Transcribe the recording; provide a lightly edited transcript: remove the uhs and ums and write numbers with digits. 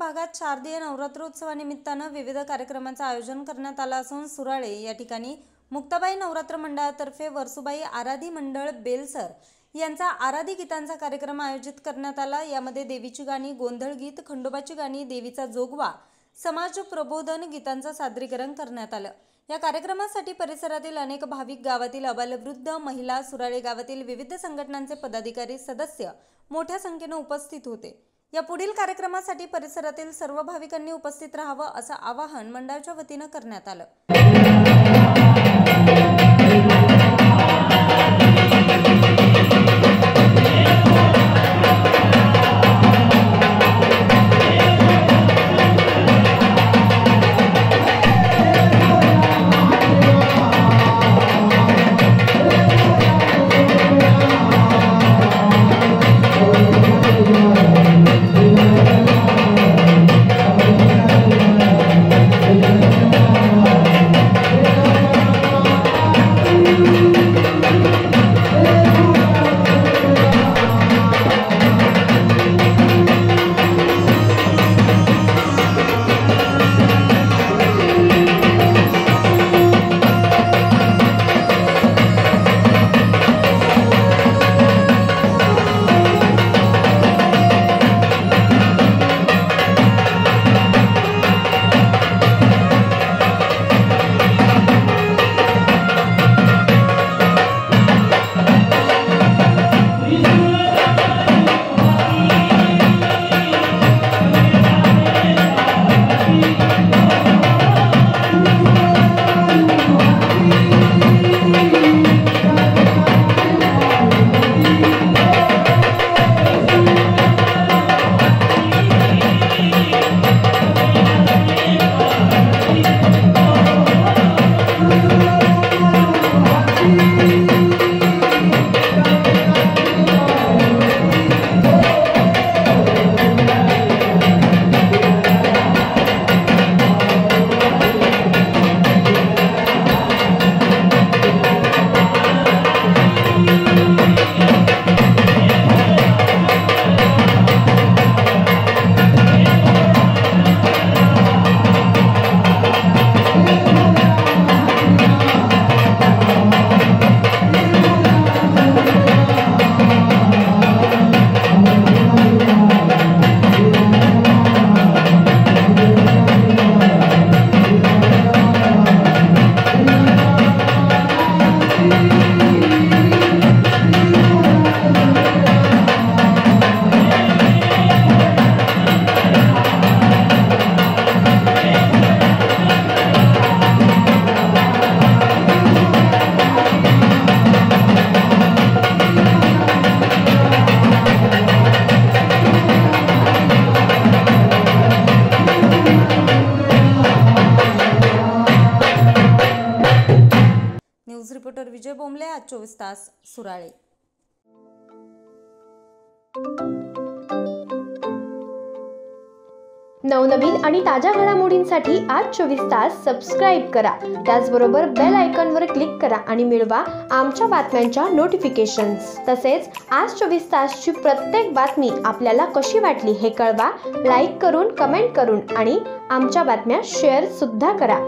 भागात शारदीय नवरात्रोत्सवानिमित्तानं विविध कार्यक्रमांचं आयोजन करण्यात आलं असून सुराळे या ठिकाणी मुक्ताबाई नवरात्र मंडळातर्फे वर्सुबाई आराधी मंडळ बेलसर यांचा आराधी गीतांचा कार्यक्रम आयोजित करण्यात आला। यामध्ये देवीची गाणी, गोंधळ गीत, खंडोबाची गाणी, देवीचा जोगवा, समाज प्रबोधन गीतांचं सादरीकरण करण्यात आलं। या कार्यक्रमासाठी परिसरातील अनेक भाविक, गावातील अबालवृद्ध, महिला, सुराळे गावातील विविध संघटनांचे पदाधिकारी, सदस्य मोठ्या संख्येने उपस्थित होते। या पुढील कार्यक्रमासाठी परिसरातील सर्व भाविकांनी उपस्थित राहावं असं आवाहन मंडळाच्या वतीनं करण्यात आलं। न्यूज रिपोर्टर विजय बोंबले, आज 24 तास, सुराळे। नवनवीन आणि ताज्या घडामोडींसाठी आज 24 तास सबस्क्राइब करा। त्याचबरोबर बेल आयकॉनवर क्लिक करा आणि मिळवा आमच्या बातम्यांच्या नोटिफिकेशन्स। तसेच आज 24 तासची प्रत्येक बातमी आपल्याला कशी वाटली हे कळवा, लाईक करून, कमेंट करून आणि आमच्या बातम्या शेअर सुद्धा करा।